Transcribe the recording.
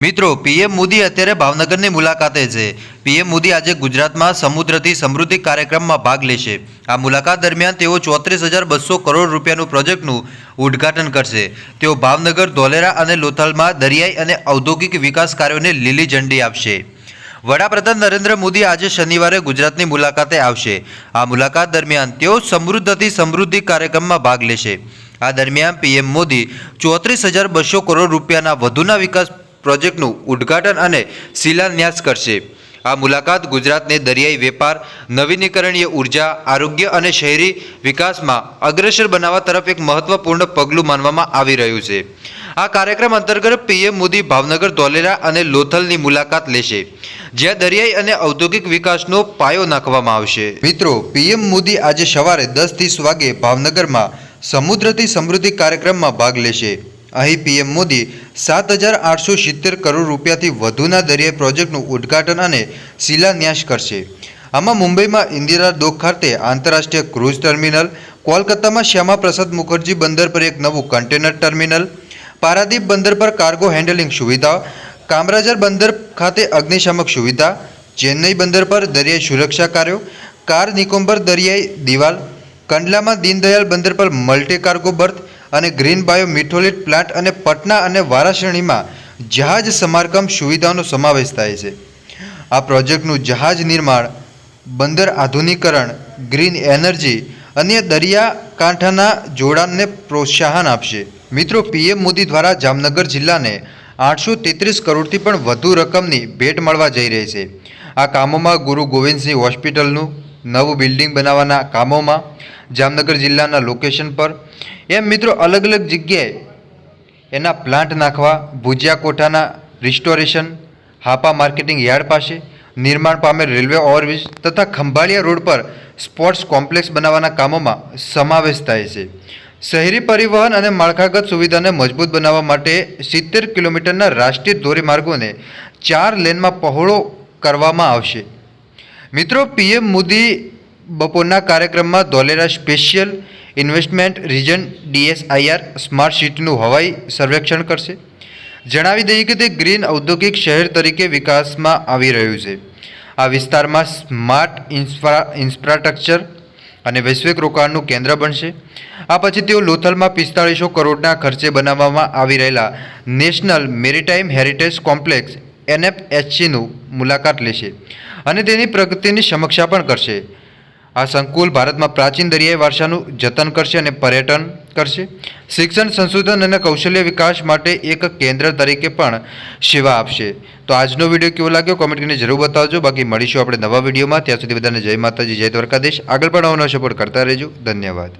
મિત્રો પીએમ મોદી અત્યારે ભાવનગરની મુલાકાતે છે। પીએમ મોદી આજે ગુજરાતમાં સમુદ્રથી સમૃદ્ધિ કાર્યક્રમમાં ભાગ લેશે। આ મુલાકાત દરમિયાન તેઓ 34,200 કરોડ રૂપિયાનું પ્રોજેક્ટનું ઉદ્ઘાટન કરશે। તેઓ ભાવનગર, ધોલેરા અને લોથલમાં દરિયાઈ અને ઔદ્યોગિક વિકાસ કાર્યોને લીલી ઝંડી આપશે। વડાપ્રધાન નરેન્દ્ર મોદી આજે શનિવારે ગુજરાતની મુલાકાતે આવશે। આ મુલાકાત દરમિયાન તેઓ સમૃદ્ધથી સમૃદ્ધિ કાર્યક્રમમાં ભાગ લેશે। આ દરમિયાન પીએમ મોદી 34,200 કરોડ રૂપિયાના વધુના વિકાસ પ્રોજેક્ટનું ઉદ્ઘાટન અને શિલાન્યાસ કરશે। આ મુલાકાત ગુજરાતને દરિયાઈ વેપાર, નવીનીકરણીય ઉર્જા, આરોગ્ય અને શહેરી વિકાસમાં અગ્રેસર બનાવવા તરફ એક મહત્વપૂર્ણ પગલું માનવામાં આવી રહ્યું છે। આ કાર્યક્રમ અંતર્ગત પીએમ મોદી ભાવનગર, ધોલેરા અને લોથલની મુલાકાત લેશે, જ્યાં દરિયાઈ અને ઔદ્યોગિક વિકાસનો પાયો નાખવામાં આવશે। મિત્રો, પીએમ મોદી આજે સવારે 10:30 વાગે ભાવનગરમાં સમુદ્રથી સમૃદ્ધિ કાર્યક્રમમાં ભાગ લેશે। અહીં પીએમ મોદી 7,870 કરોડ રૂપિયાથી વધુના દરિયાઈ પ્રોજેક્ટનું ઉદ્ઘાટન અને શિલાન્યાસ કરશે। આમાં મુંબઈમાં ઇન્દિરા ડોક ખાતે આંતરરાષ્ટ્રીય ક્રૂઝ ટર્મિનલ, કોલકાતામાં શ્યામા પ્રસાદ મુખર્જી બંદર પર એક નવું કન્ટેનર ટર્મિનલ, પારાદીપ બંદર પર કાર્ગો હેન્ડલિંગ સુવિધા, કામરાજર બંદર ખાતે અગ્નિશામક સુવિધા, ચેન્નઈ બંદર પર દરિયાઈ સુરક્ષા કાર્યો, કાર નિકોબાર દરિયાઈ દિવાલ, કંડલામાં દીનદયાળ બંદર પર મલ્ટી કાર્ગો બર્થ અને ગ્રીન બાયો મિથોલિટ પ્લાન્ટ અને પટના અને વારાણસીમાં જહાજ સમારકામ સુવિધાઓનો સમાવેશ થાય છે। આ પ્રોજેક્ટનું જહાજ નિર્માણ, બંદર આધુનિકરણ, ગ્રીન એનર્જી અને દરિયાકાંઠાના જોડાણને પ્રોત્સાહન આપશે। મિત્રો, પીએમ મોદી દ્વારા જામનગર જિલ્લાને 833 કરોડથી પણ વધુ રકમની ભેટ મળવા જઈ રહી છે। આ કામોમાં ગુરુ ગોવિંદસિંહ હોસ્પિટલનું નવું બિલ્ડિંગ બનાવવાના કામોમાં, જામનગર જિલ્લાના લોકેશન પર એમ મિત્રો અલગ અલગ જગ્યાએ એના પ્લાન્ટ નાખવા, ભુજિયા કોઠાના રિસ્ટોરેશન, હાપા માર્કેટિંગ યાર્ડ પાસે નિર્માણ પામેલ રેલવે ઓવરબ્રિજ તથા ખંભાળિયા રોડ પર સ્પોર્ટ્સ કોમ્પ્લેક્સ બનાવવાના કામોમાં સમાવેશ થાય છે। શહેરી પરિવહન અને માળખાગત સુવિધાને મજબૂત બનાવવા માટે 70 કિલોમીટરના રાષ્ટ્રીય ધોરીમાર્ગોને 4 લેનમાં પહોળો કરવામાં આવશે। મિત્રો, પીએમ મોદી બપોરના કાર્યક્રમમાં Dholera special investment region DSIR smart સિટીનું હવાઈ સર્વેક્ષણ કરશે। જણાવી દઈએ કે તે ગ્રીન ઔદ્યોગિક શહેર તરીકે વિકાસમાં આવી રહ્યું છે। આ વિસ્તારમાં સ્માર્ટ ઇન્ફ્રાસ્ટ્રક્ચર અને વૈશ્વિક રોકાણનું કેન્દ્ર બનશે। આ પછી તેઓ લોથલમાં 4500 કરોડના ખર્ચે બનાવવામાં આવી રહેલા નેશનલ મેરીટાઈમ હેરિટેજ કોમ્પ્લેક્સ NFHCનું મુલાકાત લેશે અને તેની પ્રગતિની સમીક્ષા પણ કરશે। આ સંકુલ ભારતમાં પ્રાચીન દરિયાઈ વારસાનું જતન કરશે અને પર્યટન કરશે, શિક્ષણ, સંશોધન અને કૌશલ્ય વિકાસ માટે એક કેન્દ્ર તરીકે પણ સેવા આપશે। તો આજનો વિડીયો કેવો લાગ્યો કોમેન્ટ કરીને જરૂર બતાવજો। બાકી મળીશું આપણે નવા વિડીયોમાં। ત્યાં સુધી બધાને જય માતાજી, જય દ્વારકાધીશ। આગળ પણ આવવાનો સપોર્ટ કરતા રહેજો। ધન્યવાદ।